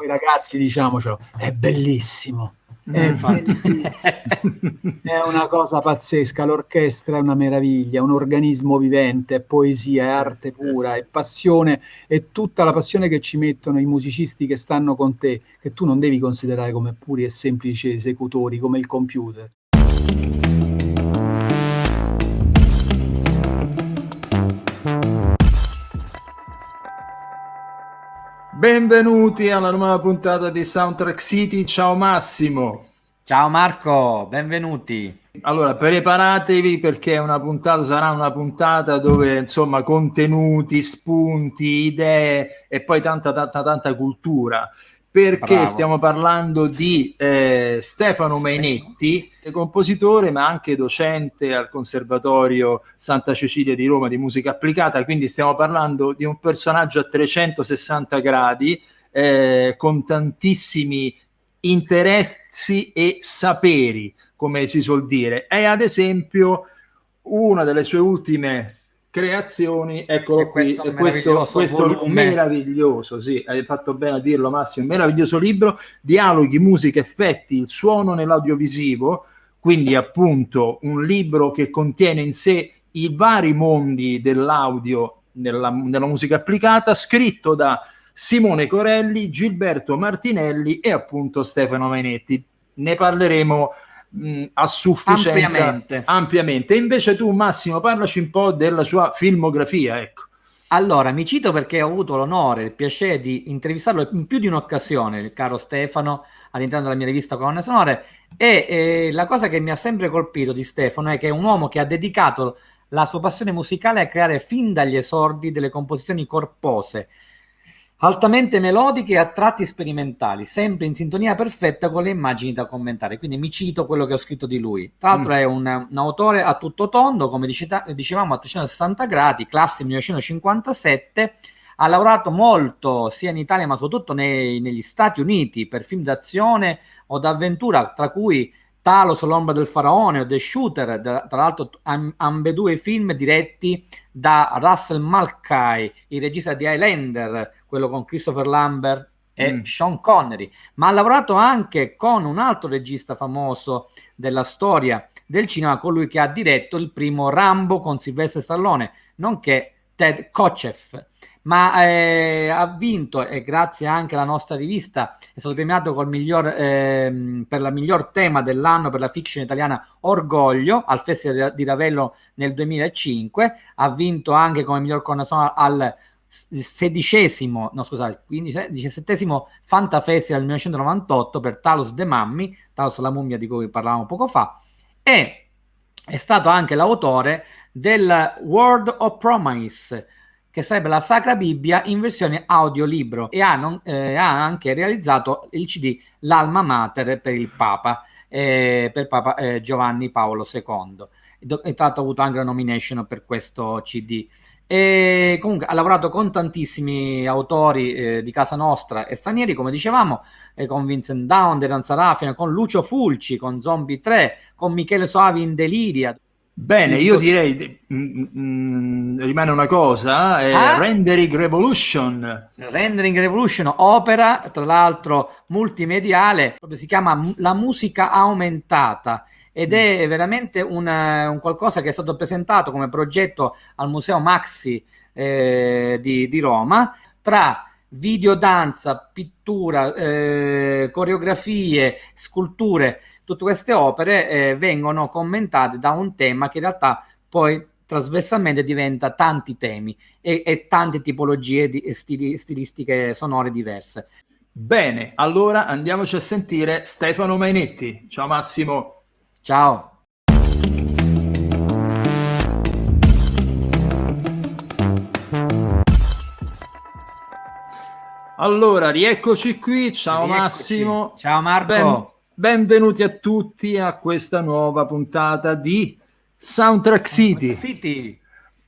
ragazzi, diciamocelo, è bellissimo. Infatti. È una cosa pazzesca, l'orchestra è una meraviglia, un organismo vivente, è poesia, è arte pura, è passione, è tutta la passione che ci mettono i musicisti che stanno con te, che tu non devi considerare come puri e semplici esecutori, come il computer. Benvenuti alla nuova puntata di Soundtrack City. Ciao Massimo. Ciao Marco, benvenuti. Allora, preparatevi perché sarà una puntata dove insomma contenuti, spunti, idee e poi tanta cultura. Perché Bravo. stiamo parlando di Stefano Mainetti, compositore ma anche docente al Conservatorio Santa Cecilia di Roma di musica applicata, quindi stiamo parlando di un personaggio a 360 gradi con tantissimi interessi e saperi, come si suol dire. E ad esempio una delle sue ultime creazioni, eccolo qui, questo meraviglioso, sì, hai fatto bene a dirlo Massimo, meraviglioso libro, Dialoghi, musica, effetti, il suono nell'audiovisivo, quindi appunto un libro che contiene in sé i vari mondi dell'audio nella musica applicata, scritto da Simone Corelli, Gilberto Martinelli e appunto Stefano Mainetti. Ne parleremo a sufficienza ampiamente. Invece tu Massimo, parlaci un po' della sua filmografia, ecco. Allora, mi cito perché ho avuto l'onore, il piacere di intervistarlo in più di un'occasione, il caro Stefano, all'interno della mia rivista Colonne Sonore, e la cosa che mi ha sempre colpito di Stefano è che è un uomo che ha dedicato la sua passione musicale a creare fin dagli esordi delle composizioni corpose, altamente melodiche e a tratti sperimentali, sempre in sintonia perfetta con le immagini da commentare. Quindi mi cito quello che ho scritto di lui. Tra l'altro è un autore a tutto tondo, come dicevamo, a 360 gradi, classe 1957. Ha lavorato molto sia in Italia ma soprattutto negli Stati Uniti per film d'azione o d'avventura, tra cui Talos, l'ombra del faraone o The Shooter, tra l'altro ambedue film diretti da Russell Mulcahy, il regista di Highlander, quello con Christopher Lambert e Sean Connery, ma ha lavorato anche con un altro regista famoso della storia del cinema, colui che ha diretto il primo Rambo con Sylvester Stallone, nonché Ted Kotcheff. Ma ha vinto, e grazie anche alla nostra rivista è stato premiato per la miglior tema dell'anno per la fiction italiana Orgoglio al Festival di Ravello nel 2005. Ha vinto anche come miglior colonna sonora al 17° Fanta Festival del 1998 per Talos The Mummy, Talos la mummia di cui parlavamo poco fa, e è stato anche l'autore del Word of Promise, che sarebbe la Sacra Bibbia in versione audiolibro, e ha anche realizzato il CD L'Alma Mater per il Papa, Giovanni Paolo II. E tra l'altro ha avuto anche la nomination per questo CD. E comunque ha lavorato con tantissimi autori di casa nostra e stranieri, come dicevamo, con Vincent Down, Deran Sarafina, con Lucio Fulci, con Zombie 3, con Michele Soavi in Deliria. Bene, io direi rimane una cosa, Rendering Revolution. Rendering Revolution, opera tra l'altro multimediale, proprio si chiama La musica aumentata, ed è veramente un qualcosa che è stato presentato come progetto al Museo Maxi di Roma, tra videodanza, pittura, coreografie, sculture. Tutte queste opere vengono commentate da un tema che in realtà poi trasversalmente diventa tanti temi e tante tipologie di stilistiche sonore diverse. Bene, allora andiamoci a sentire Stefano Mainetti. Ciao Massimo. Ciao. Allora, rieccoci qui. Ciao Massimo. Ciao Marco. Benvenuti a tutti a questa nuova puntata di Soundtrack City.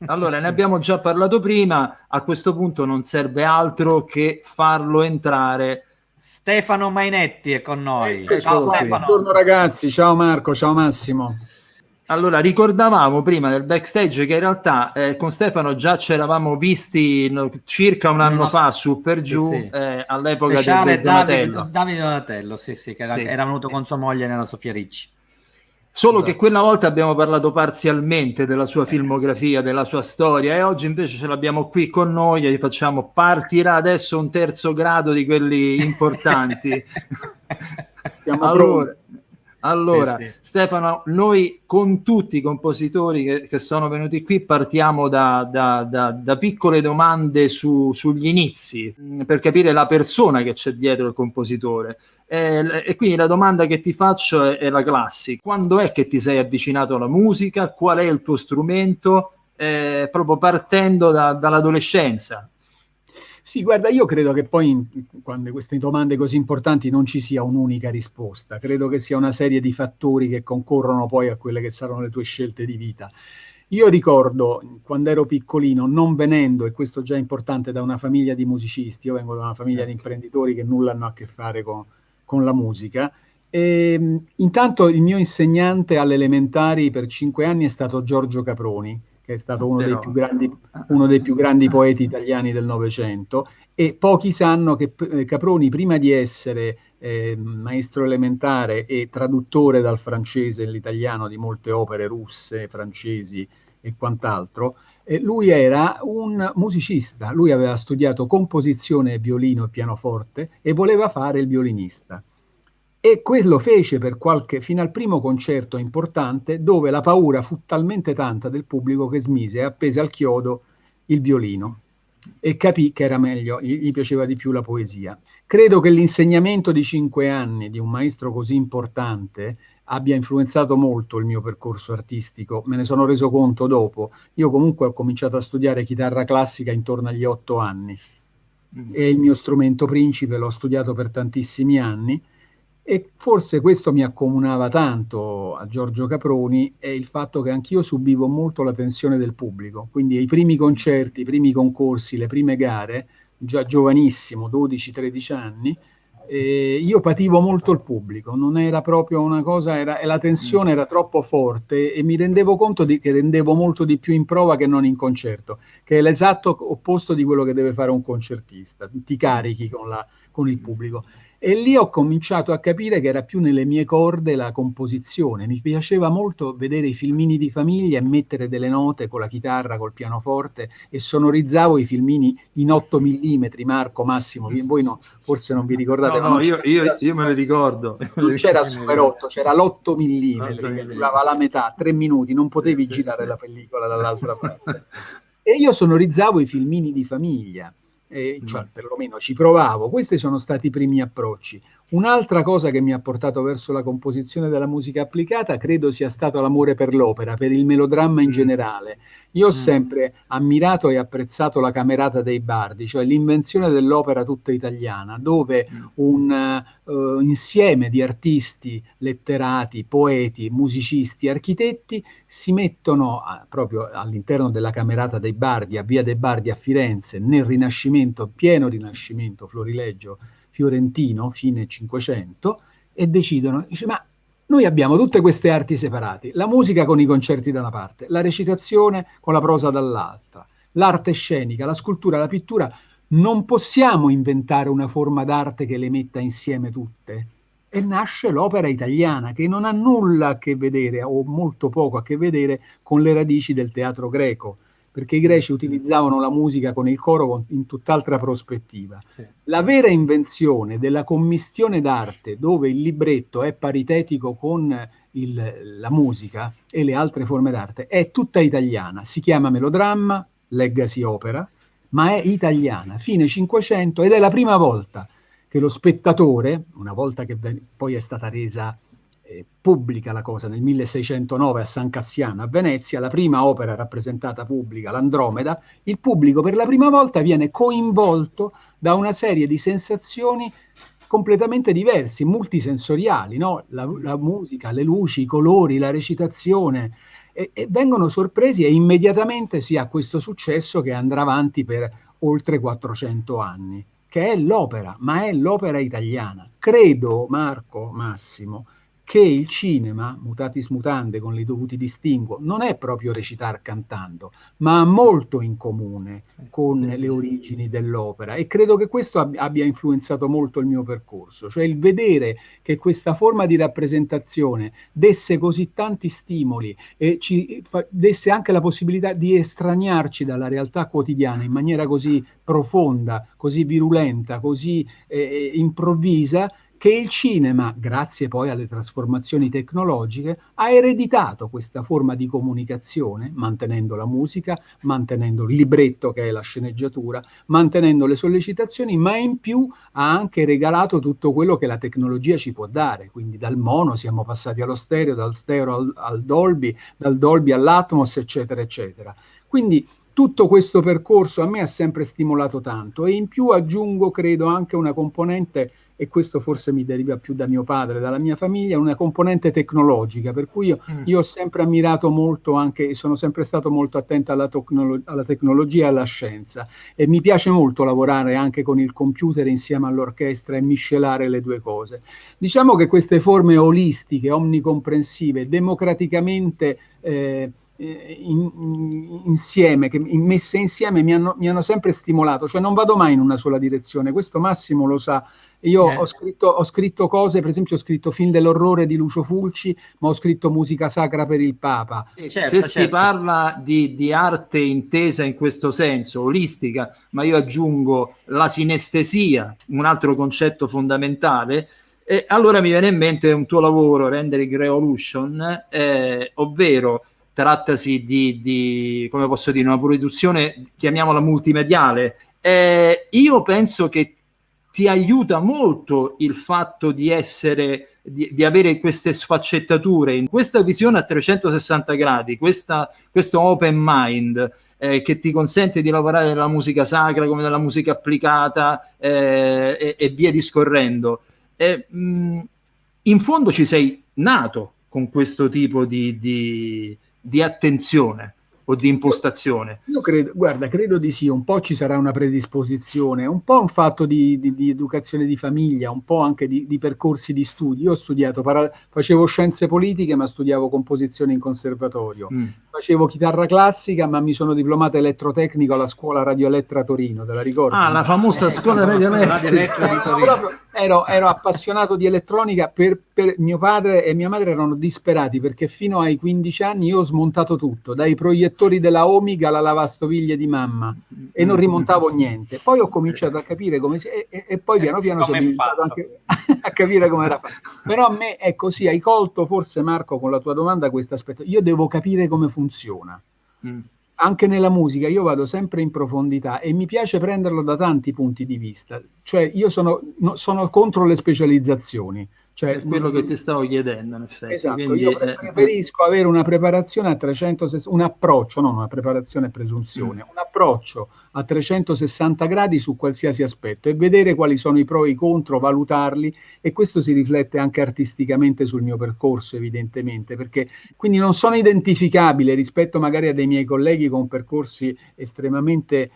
Allora, ne abbiamo già parlato prima, a questo punto non serve altro che farlo entrare. Stefano Mainetti è con noi. Ciao Stefano. Buongiorno ragazzi, ciao Marco, ciao Massimo. Allora, ricordavamo prima del backstage che in realtà con Stefano già ci eravamo visti circa un anno fa, su per giù, sì. all'epoca Speciale del Donatello. Davide Donatello, sì, che era venuto con sua moglie nella Sofia Ricci. Solo esatto. Che quella volta abbiamo parlato parzialmente della sua filmografia, della sua storia, e oggi invece ce l'abbiamo qui con noi e gli facciamo, partirà adesso un terzo grado di quelli importanti. Allora sì. Stefano, noi con tutti i compositori che sono venuti qui partiamo da piccole domande sugli inizi, per capire la persona che c'è dietro il compositore. E quindi la domanda che ti faccio è la classica: quando è che ti sei avvicinato alla musica? Qual è il tuo strumento? Proprio partendo dall'adolescenza. Sì, guarda, io credo che poi quando queste domande così importanti non ci sia un'unica risposta, credo che sia una serie di fattori che concorrono poi a quelle che saranno le tue scelte di vita. Io ricordo quando ero piccolino, non venendo, e questo già è importante, da una famiglia di musicisti, io vengo da una famiglia di imprenditori che nulla hanno a che fare con la musica, e intanto il mio insegnante alle elementari per 5 anni è stato Giorgio Caproni, che è stato uno dei più grandi poeti italiani del Novecento, e pochi sanno che Caproni, prima di essere maestro elementare e traduttore dal francese all'italiano di molte opere russe, francesi e quant'altro, lui era un musicista, lui aveva studiato composizione, violino e pianoforte e voleva fare il violinista. E quello fece fino al primo concerto importante, dove la paura fu talmente tanta del pubblico che smise e appese al chiodo il violino e capì che era meglio, gli piaceva di più la poesia. Credo che l'insegnamento di 5 anni di un maestro così importante abbia influenzato molto il mio percorso artistico, me ne sono reso conto dopo. Io comunque ho cominciato a studiare chitarra classica intorno agli 8 anni, è il mio strumento principe, l'ho studiato per tantissimi anni. E forse questo mi accomunava tanto a Giorgio Caproni, è il fatto che anch'io subivo molto la tensione del pubblico, quindi i primi concerti, i primi concorsi, le prime gare, già giovanissimo, 12-13 anni, io pativo molto il pubblico, non era proprio una cosa, la tensione era troppo forte e mi rendevo conto che rendevo molto di più in prova che non in concerto, che è l'esatto opposto di quello che deve fare un concertista, ti carichi con il pubblico. E lì ho cominciato a capire che era più nelle mie corde la composizione. Mi piaceva molto vedere i filmini di famiglia e mettere delle note con la chitarra, col pianoforte, e sonorizzavo i filmini in 8 mm, Marco, Massimo, voi no, forse non vi ricordate. No, io me ne ricordo. Non c'era il Super 8, c'era l'8 mm, che durava la metà, 3 minuti, non potevi girare la pellicola dall'altra parte. E io sonorizzavo i filmini di famiglia. Cioè perlomeno ci provavo. Questi sono stati i primi approcci. Un'altra cosa che mi ha portato verso la composizione della musica applicata credo sia stato l'amore per l'opera, per il melodramma in generale. Io ho sempre ammirato e apprezzato la Camerata dei Bardi, cioè l'invenzione dell'opera tutta italiana, dove un insieme di artisti, letterati, poeti, musicisti, architetti si mettono proprio all'interno della Camerata dei Bardi, a Via dei Bardi a Firenze, nel Rinascimento, pieno Rinascimento florilegio fiorentino, fine 500, e decidono, dice, ma noi abbiamo tutte queste arti separate, la musica con i concerti da una parte, la recitazione con la prosa dall'altra, l'arte scenica, la scultura, la pittura, non possiamo inventare una forma d'arte che le metta insieme tutte. E nasce l'opera italiana, che non ha nulla a che vedere, o molto poco a che vedere, con le radici del teatro greco, perché i greci utilizzavano la musica con il coro in tutt'altra prospettiva. Sì. La vera invenzione della commistione d'arte, dove il libretto è paritetico con la musica e le altre forme d'arte, è tutta italiana. Si chiama melodramma, legacy opera, ma è italiana, fine 500, ed è la prima volta che lo spettatore, una volta che poi è stata resa pubblica la cosa nel 1609 a San Cassiano a Venezia, la prima opera rappresentata pubblica, l'Andromeda, il pubblico per la prima volta viene coinvolto da una serie di sensazioni completamente diverse, multisensoriali, no? La musica, le luci, i colori, la recitazione, e vengono sorpresi e immediatamente si ha questo successo che andrà avanti per oltre 400 anni, che è l'opera, ma è l'opera italiana. Credo, Marco, Massimo, che il cinema, mutatis mutande, con i dovuti distinguo, non è proprio recitare cantando, ma ha molto in comune con le origini dell'opera, e credo che questo abbia influenzato molto il mio percorso, cioè il vedere che questa forma di rappresentazione desse così tanti stimoli e ci desse anche la possibilità di estraniarci dalla realtà quotidiana in maniera così profonda, così virulenta, così improvvisa, che il cinema, grazie poi alle trasformazioni tecnologiche, ha ereditato questa forma di comunicazione, mantenendo la musica, mantenendo il libretto che è la sceneggiatura, mantenendo le sollecitazioni, ma in più ha anche regalato tutto quello che la tecnologia ci può dare. Quindi dal mono siamo passati allo stereo, dal stereo al Dolby, dal Dolby all'Atmos, eccetera, eccetera. Quindi tutto questo percorso a me ha sempre stimolato tanto, e in più aggiungo, credo, anche una componente, e questo forse mi deriva più da mio padre, dalla mia famiglia, una componente tecnologica, per cui io ho sempre ammirato molto anche, e sono sempre stato molto attento alla tecnologia e alla scienza, e mi piace molto lavorare anche con il computer insieme all'orchestra e miscelare le due cose. Diciamo che queste forme olistiche, omnicomprensive, democraticamente insieme, messe insieme, mi hanno sempre stimolato, cioè non vado mai in una sola direzione, questo Massimo lo sa. Io ho scritto cose, per esempio ho scritto Film dell'orrore di Lucio Fulci, ma ho scritto musica sacra per il Papa. Se si parla di arte intesa in questo senso, olistica, ma io aggiungo la sinestesia, un altro concetto fondamentale, allora mi viene in mente un tuo lavoro, Rendering Revolution, ovvero trattasi di, come posso dire, una produzione, chiamiamola multimediale. Io penso che ti aiuta molto il fatto di avere queste sfaccettature, in questa visione a 360 gradi, questo open mind che ti consente di lavorare nella musica sacra come nella musica applicata e via discorrendo. In fondo ci sei nato con questo tipo di attenzione o di impostazione. Io credo di sì, un po' ci sarà una predisposizione, un po' un fatto di educazione di famiglia, un po' anche di percorsi di studi. Io ho studiato, facevo scienze politiche, ma studiavo composizione in conservatorio. Facevo chitarra classica, ma mi sono diplomato elettrotecnico alla scuola Radio Elettra Torino, te la ricordi? Ah, la famosa scuola Radio Elettra di Torino. Ero appassionato di elettronica, mio padre e mia madre erano disperati perché fino ai 15 anni io ho smontato tutto, dai proiettori della Omiga alla lavastoviglie di mamma, e non rimontavo niente. Poi ho cominciato a capire come si... E poi piano piano sono diventato anche a capire come era fatto. Però a me è così, hai colto forse, Marco, con la tua domanda questo aspetto. Io devo capire come funziona. Anche nella musica io vado sempre in profondità e mi piace prenderlo da tanti punti di vista. Cioè io sono contro le specializzazioni. Cioè, è quello che ti stavo chiedendo, in effetti. Esatto, quindi, io preferisco avere una preparazione a 360, un approccio, non una preparazione e presunzione, un approccio a 360 gradi su qualsiasi aspetto e vedere quali sono i pro e i contro, valutarli, e questo si riflette anche artisticamente sul mio percorso, evidentemente, perché quindi non sono identificabile rispetto magari a dei miei colleghi con percorsi estremamente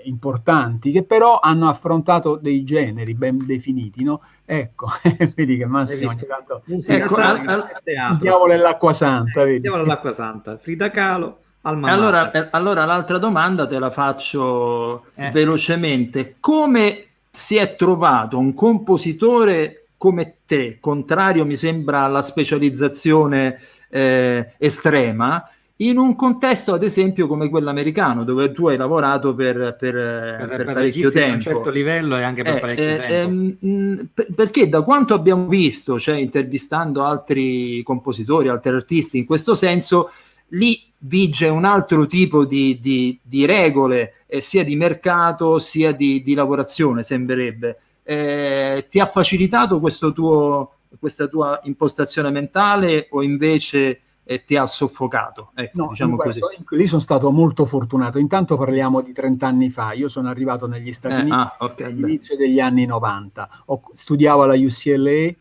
importanti, che però hanno affrontato dei generi ben definiti, no? Ecco, vedi che Massimo ogni tanto... Ecco, il diavolo è l'acqua santa, vedi? Il diavolo è l'acqua santa, Frida Kahlo, Alma Mater. Allora l'altra domanda te la faccio velocemente. Come si è trovato un compositore come te, contrario mi sembra alla specializzazione estrema, in un contesto ad esempio come quello americano, dove tu hai lavorato per parecchio tempo, a un certo livello e anche per parecchio tempo. Perché da quanto abbiamo visto, cioè intervistando altri compositori, altri artisti in questo senso, lì vige un altro tipo di regole, sia di mercato sia di lavorazione, sembrerebbe. Ti ha facilitato questa tua impostazione mentale o invece ti ha soffocato? Ecco, No, diciamo così. Lì sono stato molto fortunato. Intanto parliamo di 30 anni fa. Io sono arrivato negli Stati Uniti all'inizio degli anni 90. Studiavo alla UCLA,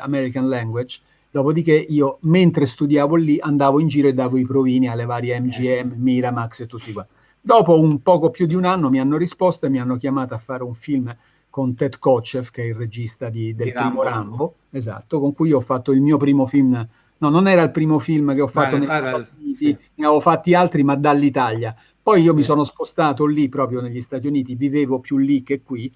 American Language. Dopodiché io, mentre studiavo lì, andavo in giro e davo i provini alle varie MGM, Miramax e tutti quanti. Dopo un poco più di un anno mi hanno risposto e mi hanno chiamato a fare un film con Ted Kotcheff, che è il regista del primo Rambo. Rambo, esatto, con cui ho fatto il mio primo film. No, non era il primo film che ho fatto negli Stati Uniti, ne avevo fatti altri, ma dall'Italia. Poi io mi sono spostato lì, proprio negli Stati Uniti, vivevo più lì che qui,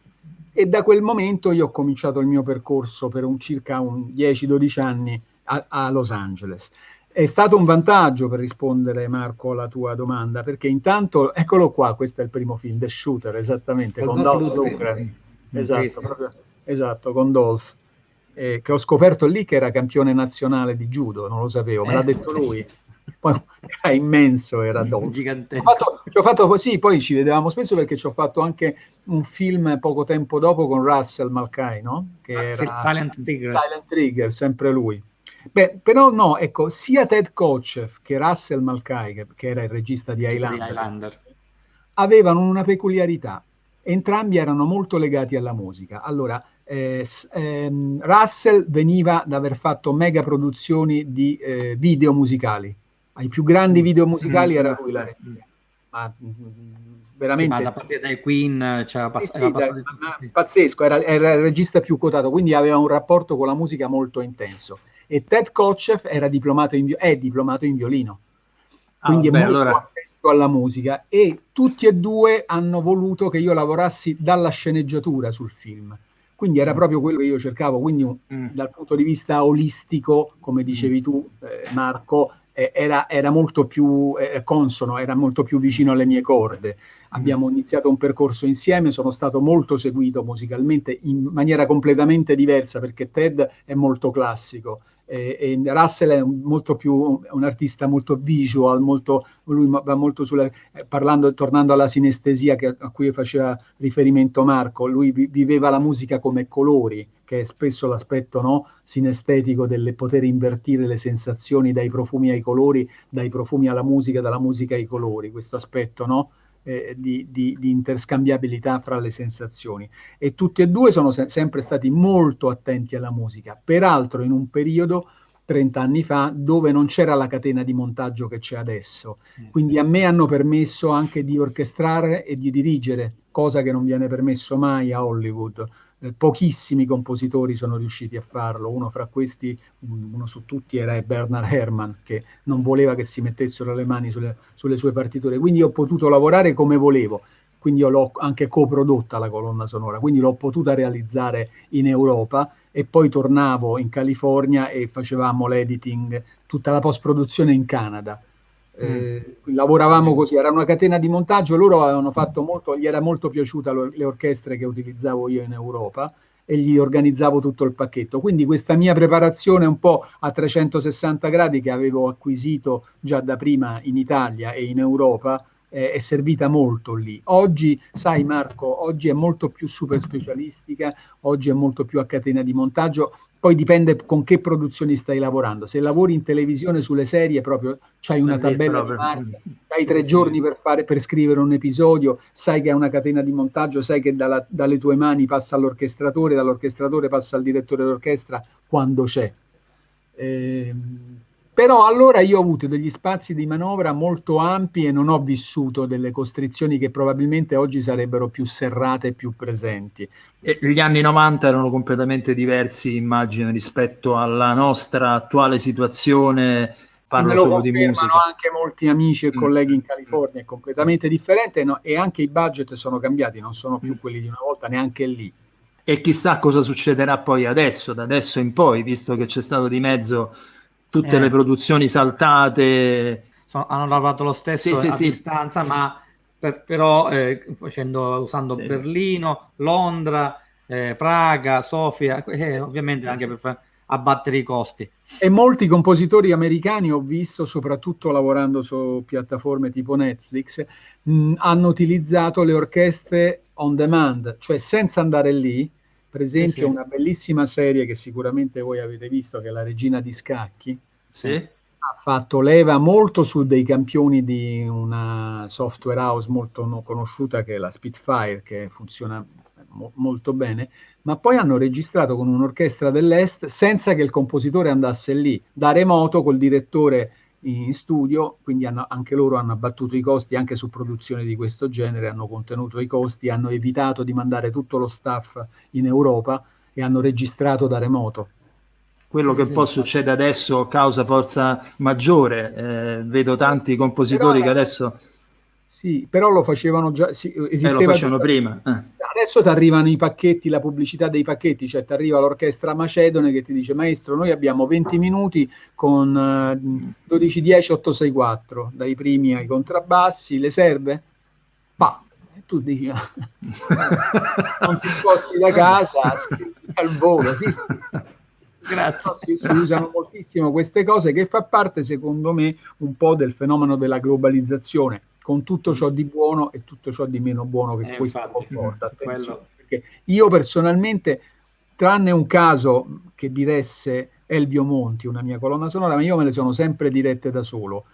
e da quel momento io ho cominciato il mio percorso per circa 10-12 anni a Los Angeles. È stato un vantaggio, per rispondere, Marco, alla tua domanda, perché intanto, eccolo qua, questo è il primo film, The Shooter, esattamente, con Dolph Lundgren. Esatto, con Dolph, che ho scoperto lì che era campione nazionale di judo, non lo sapevo, me l'ha detto lui. Poi era immenso, era Dolph. Ci ho fatto così, poi ci vedevamo spesso perché ci ho fatto anche un film poco tempo dopo con Russell Mulcahy, no? Che era Silent Trigger, sempre lui. Beh, però no, ecco, sia Ted Kotcheff che Russell Mulcahy, che era il regista di Highlander, avevano una peculiarità. Entrambi erano molto legati alla musica. Allora, Russell veniva da aver fatto mega produzioni di video musicali. Ai più grandi video musicali era lui la regia. Ma veramente... Sì, ma da partire dai Queen pazzesco, era il regista più quotato, quindi aveva un rapporto con la musica molto intenso. E Ted Kotcheff è diplomato in violino, quindi è molto attento alla musica, e tutti e due hanno voluto che io lavorassi dalla sceneggiatura sul film. Quindi era proprio quello che io cercavo, quindi dal punto di vista olistico, come dicevi tu, Marco, era molto più consono, era molto più vicino alle mie corde. Abbiamo iniziato un percorso insieme, sono stato molto seguito musicalmente in maniera completamente diversa, perché Ted è molto classico e Russell è un artista molto visual, lui va molto tornando alla sinestesia a cui faceva riferimento Marco. Lui viveva la musica come colori, che è spesso l'aspetto, no, sinestetico del poter invertire le sensazioni dai profumi ai colori, dai profumi alla musica, dalla musica ai colori, questo aspetto, no? Di interscambiabilità fra le sensazioni, e tutti e due sono sempre stati molto attenti alla musica, peraltro in un periodo 30 anni fa dove non c'era la catena di montaggio che c'è adesso, quindi a me hanno permesso anche di orchestrare e di dirigere, cosa che non viene permesso mai a Hollywood. Pochissimi compositori sono riusciti a farlo, uno fra questi, uno su tutti, era Bernard Herrmann, che non voleva che si mettessero le mani sulle sue partiture, quindi ho potuto lavorare come volevo, quindi io l'ho anche coprodotta la colonna sonora, quindi l'ho potuta realizzare in Europa e poi tornavo in California e facevamo l'editing, tutta la post-produzione in Canada. Lavoravamo così, era una catena di montaggio, loro avevano fatto molto, gli era molto piaciuta le orchestre che utilizzavo io in Europa e gli organizzavo tutto il pacchetto, quindi questa mia preparazione un po' a 360 gradi che avevo acquisito già da prima in Italia e in Europa è servita molto lì. Oggi, sai Marco, oggi è molto più super specialistica, oggi è molto più a catena di montaggio, poi dipende con che produzioni stai lavorando. Se lavori in televisione sulle serie, proprio c'hai una tabella di marcia, hai 3 giorni per scrivere un episodio, sai che è una catena di montaggio, sai che dalle tue mani passa all'orchestratore, dall'orchestratore passa al direttore d'orchestra quando c'è. Però allora io ho avuto degli spazi di manovra molto ampi e non ho vissuto delle costrizioni che probabilmente oggi sarebbero più serrate e più presenti. E gli anni 90 erano completamente diversi, immagino, rispetto alla nostra attuale situazione. Parlo solo di musica. Anche molti amici e colleghi in California, è completamente differente, no? E anche i budget sono cambiati, non sono più quelli di una volta, neanche lì. E chissà cosa succederà poi adesso, da adesso in poi, visto che c'è stato di mezzo tutte le produzioni saltate. Hanno lavorato lo stesso a distanza, ma però usando Berlino, Londra, Praga, Sofia, ovviamente anche per abbattere i costi. E molti compositori americani ho visto, soprattutto lavorando su piattaforme tipo Netflix, hanno utilizzato le orchestre on demand, cioè senza andare lì. Per esempio, una bellissima serie che sicuramente voi avete visto, che è La Regina di Scacchi, ha fatto leva molto su dei campioni di una software house molto conosciuta, che è la Spitfire, che funziona molto bene, ma poi hanno registrato con un'orchestra dell'Est senza che il compositore andasse lì, da remoto col direttore in studio, quindi anche loro hanno abbattuto i costi anche su produzioni di questo genere, hanno contenuto i costi, hanno evitato di mandare tutto lo staff in Europa e hanno registrato da remoto. Quello che un po' succede adesso causa forza maggiore, vedo tanti compositori che adesso... Sì, però lo facevano già, esisteva lo facevano già prima. Adesso ti arrivano i pacchetti, la pubblicità dei pacchetti, cioè ti arriva l'orchestra macedone che ti dice: maestro, noi abbiamo 20 minuti con 12-10-8-6-4, dai primi ai contrabbassi, le serve? Pa! Tu dici, non ti sposti da casa, scrivi al volo, sì. Grazie. No, si usano moltissimo queste cose, che fa parte, secondo me, un po' del fenomeno della globalizzazione, con tutto ciò di buono e tutto ciò di meno buono che questo comporta. Attenzione, perché io personalmente, tranne un caso che diresse Elvio Monti, una mia colonna sonora, ma io me le sono sempre dirette da solo.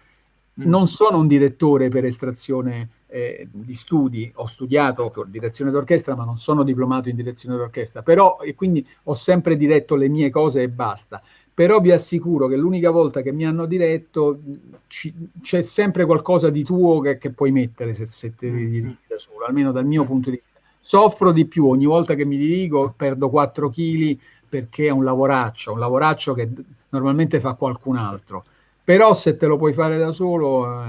Non sono un direttore per estrazione di studi, ho studiato per direzione d'orchestra, ma non sono diplomato in direzione d'orchestra, però, e quindi ho sempre diretto le mie cose e basta. Però vi assicuro che l'unica volta che mi hanno diretto c'è sempre qualcosa di tuo che puoi mettere se ti dirigi da solo, almeno dal mio punto di vista. Soffro di più ogni volta che mi dirigo, perdo 4 kg perché è un lavoraccio che normalmente fa qualcun altro. Però se te lo puoi fare da solo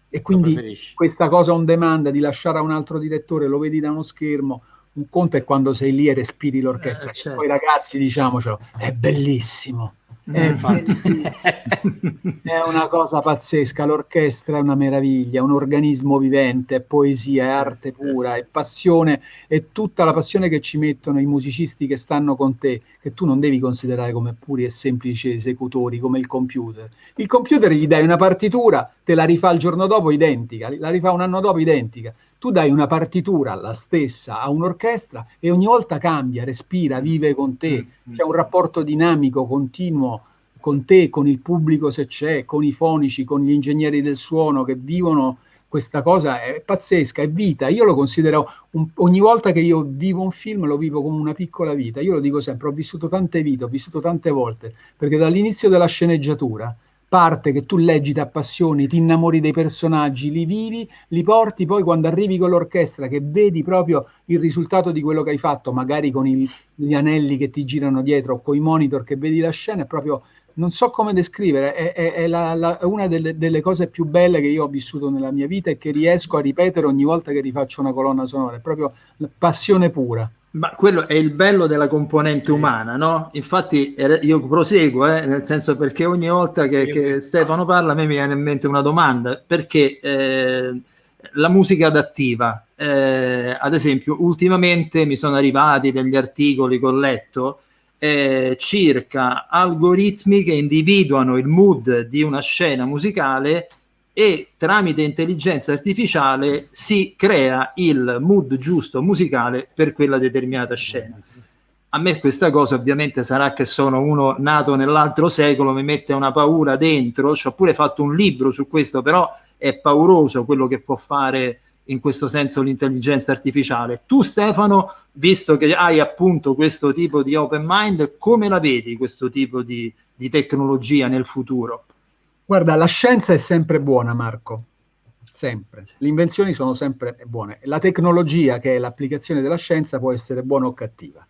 e quindi questa cosa on demand di lasciare a un altro direttore, lo vedi da uno schermo, un conto è quando sei lì e respiri l'orchestra. Certo. Poi ragazzi, diciamocelo, è bellissimo. È una cosa pazzesca, l'orchestra è una meraviglia, un organismo vivente, è poesia, è arte pura, è passione, è tutta la passione che ci mettono i musicisti che stanno con te, che tu non devi considerare come puri e semplici esecutori, come il computer. Il computer gli dai una partitura, te la rifà il giorno dopo identica, la rifà un anno dopo identica. Tu dai una partitura, la stessa, a un'orchestra e ogni volta cambia, respira, vive con te. C'è un rapporto dinamico, continuo con te, con il pubblico se c'è, con i fonici, con gli ingegneri del suono che vivono questa cosa, è pazzesca, è vita. Io lo considero, ogni volta che io vivo un film lo vivo come una piccola vita. Io lo dico sempre, ho vissuto tante vite, ho vissuto tante volte, perché dall'inizio della sceneggiatura parte che tu leggi, ti appassioni, ti innamori dei personaggi, li vivi, li porti, poi quando arrivi con l'orchestra che vedi proprio il risultato di quello che hai fatto, magari con gli anelli che ti girano dietro, con i monitor che vedi la scena, è proprio, non so come descrivere, è una delle cose più belle che io ho vissuto nella mia vita e che riesco a ripetere ogni volta che rifaccio una colonna sonora, è proprio passione pura. Ma quello è il bello della componente umana, no? Infatti io proseguo, nel senso, perché ogni volta che Stefano parla a me mi viene in mente una domanda, perché la musica adattiva, ad esempio, ultimamente mi sono arrivati degli articoli che ho letto circa algoritmi che individuano il mood di una scena musicale e tramite intelligenza artificiale si crea il mood giusto musicale per quella determinata scena. A me questa cosa, ovviamente, sarà che sono uno nato nell'altro secolo, mi mette una paura dentro, ci ho pure fatto un libro su questo, però è pauroso quello che può fare in questo senso l'intelligenza artificiale. Tu, Stefano, visto che hai appunto questo tipo di open mind, come la vedi questo tipo di tecnologia nel futuro? Guarda, la scienza è sempre buona, Marco, sempre. Le invenzioni sono sempre buone. La tecnologia, che è l'applicazione della scienza, può essere buona o cattiva.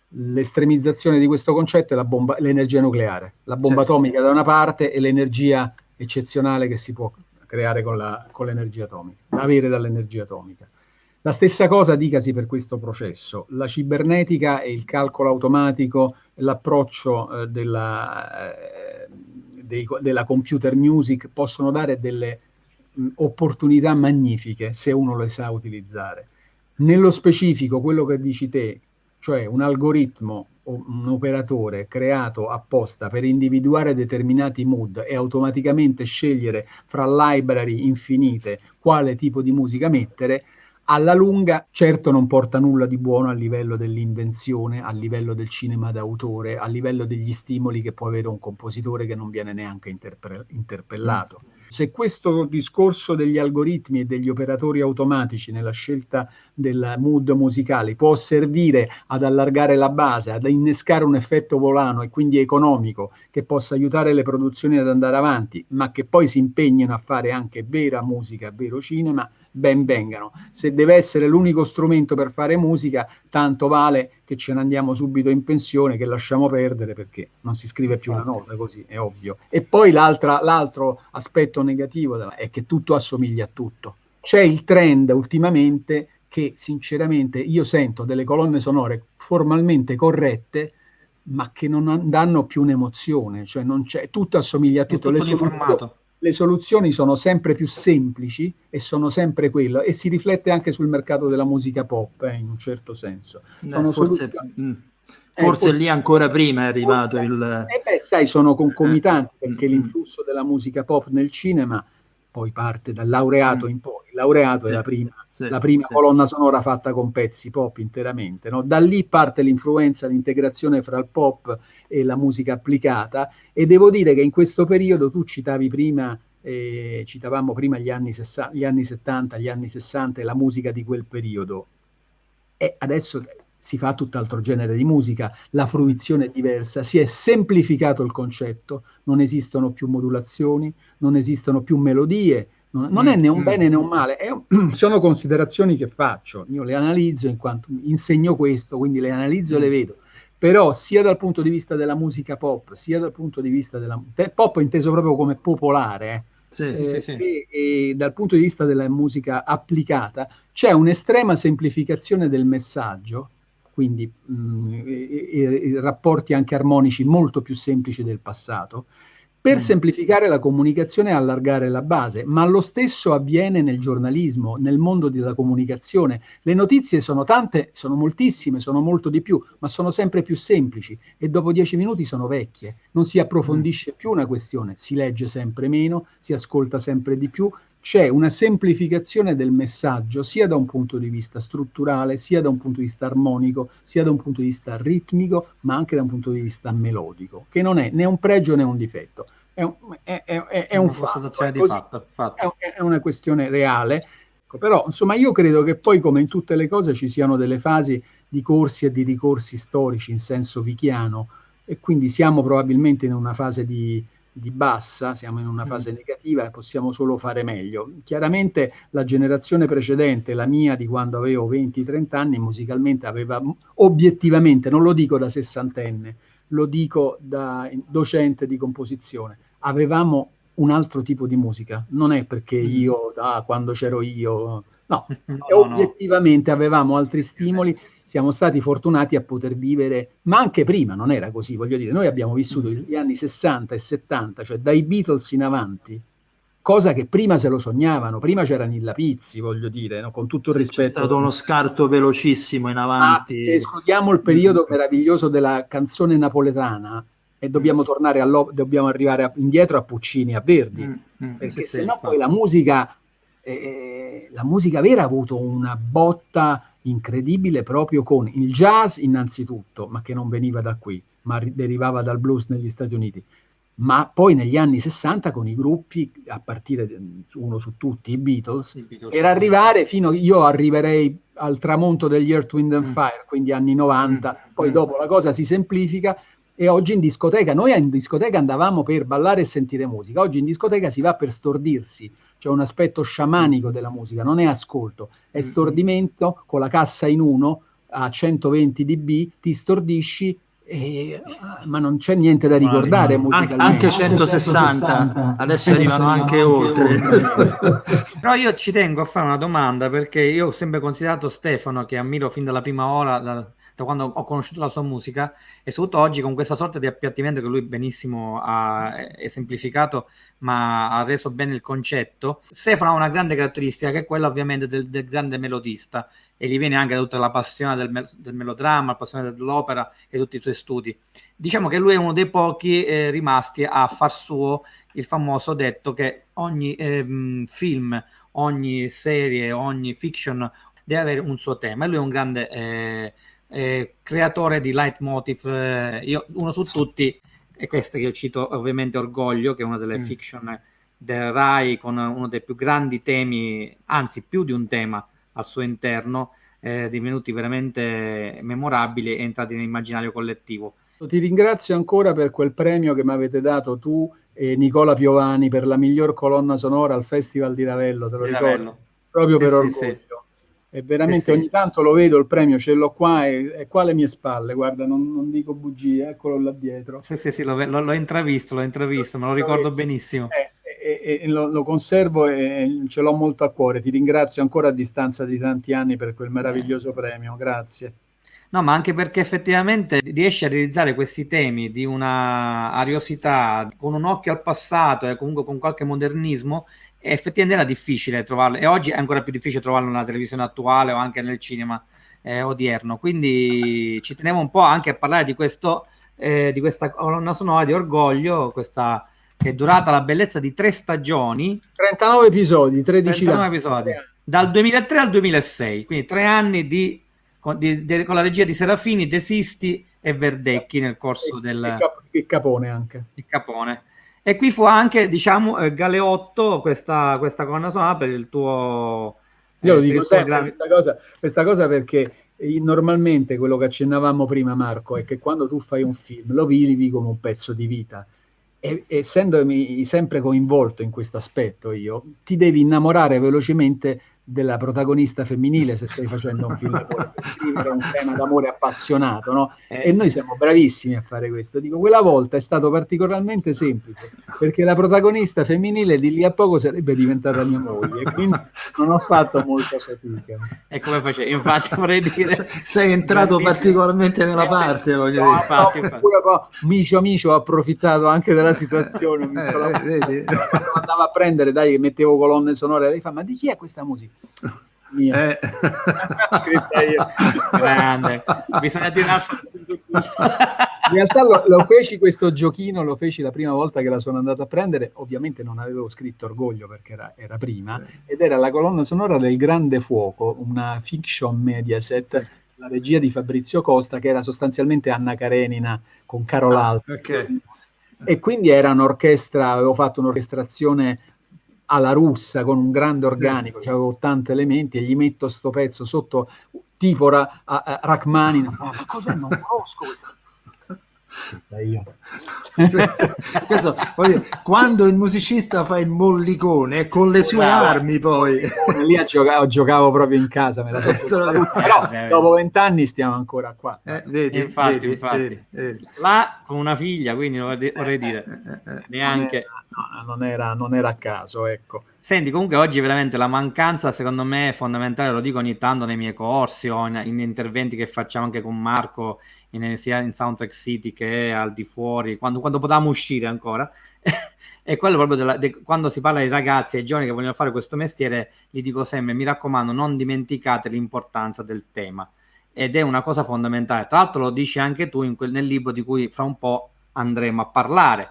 L'estremizzazione di questo concetto è l'energia nucleare, la bomba atomica da una parte e l'energia eccezionale che si può creare con l'energia atomica, avere dall'energia atomica. La stessa cosa dicasi per questo processo. La cibernetica e il calcolo automatico, l'approccio della computer music possono dare delle opportunità magnifiche se uno le sa utilizzare. Nello specifico, quello che dici te, cioè un algoritmo o un operatore creato apposta per individuare determinati mood e automaticamente scegliere fra library infinite quale tipo di musica mettere, alla lunga certo non porta nulla di buono a livello dell'invenzione, a livello del cinema d'autore, a livello degli stimoli che può avere un compositore che non viene neanche interpellato. Se questo discorso degli algoritmi e degli operatori automatici nella scelta del mood musicale, può servire ad allargare la base, ad innescare un effetto volano e quindi economico che possa aiutare le produzioni ad andare avanti, ma che poi si impegnino a fare anche vera musica, vero cinema, ben vengano. Se deve essere l'unico strumento per fare musica, tanto vale che ce ne andiamo subito in pensione, che lasciamo perdere, perché non si scrive più una nota, così è ovvio. E poi l'altro aspetto negativo è che tutto assomiglia a tutto. C'è il trend ultimamente che sinceramente io sento delle colonne sonore formalmente corrette, ma che non danno più un'emozione, cioè non c'è, tutto assomiglia a È tutto. tutto uniformato. Le soluzioni sono sempre più semplici e sono sempre quello, e si riflette anche sul mercato della musica pop, in un certo senso. Sono Forse forse lì ancora prima è arrivato forse, il... sai, sono concomitanti, perché mm. l'influsso della musica pop nel cinema poi parte dal laureato in poi. Il laureato è la prima colonna sonora fatta con pezzi pop interamente, no? Da lì parte l'influenza, l'integrazione fra il pop e la musica applicata, e devo dire che in questo periodo tu citavamo prima gli anni 70, gli anni 60 e la musica di quel periodo, e adesso si fa tutt'altro genere di musica, la fruizione è diversa, si è semplificato il concetto, non esistono più modulazioni, non esistono più melodie, non è né un bene né un male, sono considerazioni che faccio, io le analizzo in quanto insegno questo, quindi le analizzo e le vedo, però sia dal punto di vista della musica pop, sia dal punto di vista della pop inteso proprio come popolare, sì. e dal punto di vista della musica applicata, c'è un'estrema semplificazione del messaggio, quindi rapporti anche armonici molto più semplici del passato, per semplificare la comunicazione e allargare la base, ma lo stesso avviene nel giornalismo, nel mondo della comunicazione. Le notizie sono tante, sono moltissime, sono molto di più, ma sono sempre più semplici e dopo 10 minuti sono vecchie. Non si approfondisce più una questione, si legge sempre meno, si ascolta sempre di più. C'è una semplificazione del messaggio sia da un punto di vista strutturale, sia da un punto di vista armonico, sia da un punto di vista ritmico, ma anche da un punto di vista melodico, che non è né un pregio né un difetto, è un fatto, è una questione reale. Però insomma io credo che poi, come in tutte le cose, ci siano delle fasi di corsi e di ricorsi storici in senso vichiano, e quindi siamo probabilmente in una fase di bassa, siamo in una fase negativa e possiamo solo fare meglio. Chiaramente la generazione precedente, la mia di quando avevo 20-30 anni, musicalmente aveva obiettivamente, non lo dico da sessantenne, lo dico da docente di composizione, avevamo un altro tipo di musica, non è perché io, quando c'ero io, no, obiettivamente avevamo altri stimoli. Siamo stati fortunati a poter vivere, ma anche prima non era così, voglio dire, noi abbiamo vissuto gli anni 60 e 70, cioè dai Beatles in avanti, cosa che prima se lo sognavano, prima c'era Nilla Pizzi, voglio dire, no? Con tutto il rispetto. C'è stato uno scarto velocissimo in avanti. Se escludiamo il periodo meraviglioso della canzone napoletana, e dobbiamo tornare dobbiamo arrivare indietro a Puccini, a Verdi, perché sennò poi la musica vera ha avuto una botta incredibile proprio con il jazz innanzitutto, ma che non veniva da qui, ma derivava dal blues negli Stati Uniti, ma poi negli anni 60 con i gruppi, a partire uno su tutti, i Beatles, per arrivare io arriverei al tramonto degli Earth, Wind and Fire, quindi anni 90, poi dopo la cosa si semplifica. E oggi in discoteca, noi in discoteca andavamo per ballare e sentire musica, oggi in discoteca si va per stordirsi, c'è un aspetto sciamanico della musica, non è ascolto, è stordimento, con la cassa in uno a 120 dB, ti stordisci, ma non c'è niente da ricordare musicalmente. Anche 160, adesso arrivano anche oltre. Però io ci tengo a fare una domanda, perché io ho sempre considerato Stefano, che ammiro fin dalla prima ora, da quando ho conosciuto la sua musica, e soprattutto oggi con questa sorta di appiattimento che lui benissimo ha esemplificato, ma ha reso bene il concetto. Stefano ha una grande caratteristica, che è quella ovviamente del grande melodista, e gli viene anche da tutta la passione del melodramma, la passione dell'opera e tutti i suoi studi. Diciamo che lui è uno dei pochi rimasti a far suo il famoso detto che ogni film, ogni serie, ogni fiction deve avere un suo tema, e lui è un grande creatore di leitmotiv. Io uno su tutti, e questo che io cito ovviamente Orgoglio, che è una delle fiction del Rai, con uno dei più grandi temi, anzi più di un tema, al suo interno, divenuti veramente memorabili e entrati nell'immaginario collettivo. Ti ringrazio ancora per quel premio che mi avete dato tu e Nicola Piovani per la miglior colonna sonora al Festival di Ravello, te lo ricordo? Proprio Sì, per sì, orgoglio. sì. E veramente Sì, sì. ogni tanto lo vedo, il premio ce l'ho qua, è qua alle mie spalle, guarda, non dico bugie, eccolo là dietro. Sì, l'ho intravisto, me lo Lo ricordo vedi? benissimo. Lo conservo e ce l'ho molto a cuore. Ti ringrazio ancora a distanza di tanti anni per quel meraviglioso premio, grazie. No, ma anche perché effettivamente riesci a realizzare questi temi di una ariosità, con un occhio al passato e comunque con qualche modernismo, e effettivamente era difficile trovarlo, e oggi è ancora più difficile trovarlo nella televisione attuale o anche nel cinema odierno. Quindi ci tenevo un po' anche a parlare di questa colonna sonora di Orgoglio, questa che è durata la bellezza di 3 stagioni, 39 episodi, 13 39 anni. episodi, dal 2003 al 2006, quindi 3 anni con la regia di Serafini, De Sisti e Verdecchi nel corso E Capone anche. di Capone. E qui fu anche, diciamo, Galeotto, questa colonna sonora per il tuo... Io lo per dico il tuo sempre questa cosa perché normalmente quello che accennavamo prima, Marco, è che quando tu fai un film lo vivi come un pezzo di vita. E essendomi sempre coinvolto in questo aspetto io, ti devi innamorare velocemente della protagonista femminile se stai facendo un film d'amore, per scrivere un tema d'amore appassionato, no? E noi siamo bravissimi a fare questo. Dico, quella volta è stato particolarmente semplice, perché la protagonista femminile di lì a poco sarebbe diventata mia moglie, quindi non ho fatto molta fatica. E come facevi? Infatti vorrei dire... Sei entrato particolarmente nella parte, voglio dire. Infatti. Micio ho approfittato anche della situazione. Vedi? Quando andavo a prendere, dai, che mettevo colonne sonore, lei fa, ma di chi è questa musica? Mia. Scritta io. Grande, bisogna tirare in realtà lo feci questo giochino, lo feci la prima volta che la sono andato a prendere, ovviamente non avevo scritto Orgoglio perché era prima, ed era la colonna sonora del Grande Fuoco, una fiction Mediaset, la regia di Fabrizio Costa, che era sostanzialmente Anna Karenina con Carol Alto. E quindi era un'orchestra, avevo fatto un'orchestrazione alla russa con un grande organico, avevo 80 elementi e gli metto sto pezzo sotto tipo Rachmaninoff. Ma cos'è? Non conosco questo. Io. Quando il musicista fa il mollicone con le sue armi, poi lì giocavo proprio in casa, me la sono però dopo 20 anni stiamo ancora qua. Vedi, infatti. Là con una figlia, quindi vorrei dire neanche non era a caso, ecco. Senti, comunque oggi veramente la mancanza, secondo me, è fondamentale, lo dico ogni tanto nei miei corsi o in interventi che facciamo anche con Marco, sia in Soundtrack City che al di fuori, quando potevamo uscire ancora. È quello proprio quando si parla di ragazzi e giovani che vogliono fare questo mestiere, gli dico sempre, mi raccomando, non dimenticate l'importanza del tema. Ed è una cosa fondamentale. Tra l'altro lo dici anche tu nel libro di cui fra un po' andremo a parlare.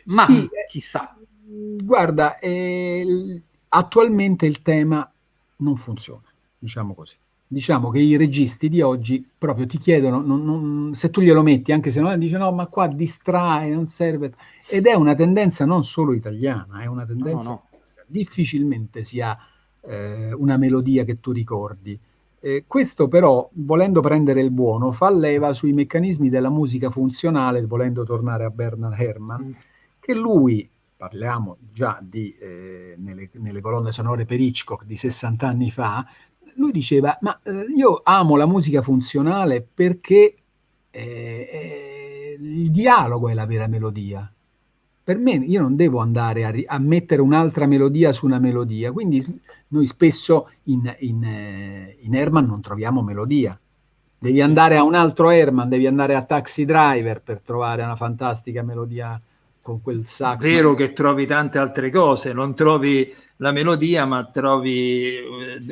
Ma sì, chissà. Guarda, attualmente il tema non funziona, diciamo così. Diciamo che i registi di oggi proprio ti chiedono, se tu glielo metti, anche se non dice no, ma qua distrae, non serve. Ed è una tendenza non solo italiana, è una tendenza no. Difficilmente si ha una melodia che tu ricordi. Questo però, volendo prendere il buono, fa leva sui meccanismi della musica funzionale, volendo tornare a Bernard Herrmann, che lui, parliamo già nelle colonne sonore per Hitchcock di 60 anni fa, lui diceva, ma io amo la musica funzionale perché il dialogo è la vera melodia. Per me io non devo andare a mettere un'altra melodia su una melodia, quindi noi spesso in Herrmann non troviamo melodia. Devi andare a un altro Herrmann, devi andare a Taxi Driver per trovare una fantastica melodia con quel sax. Vero che trovi tante altre cose, non trovi la melodia, ma trovi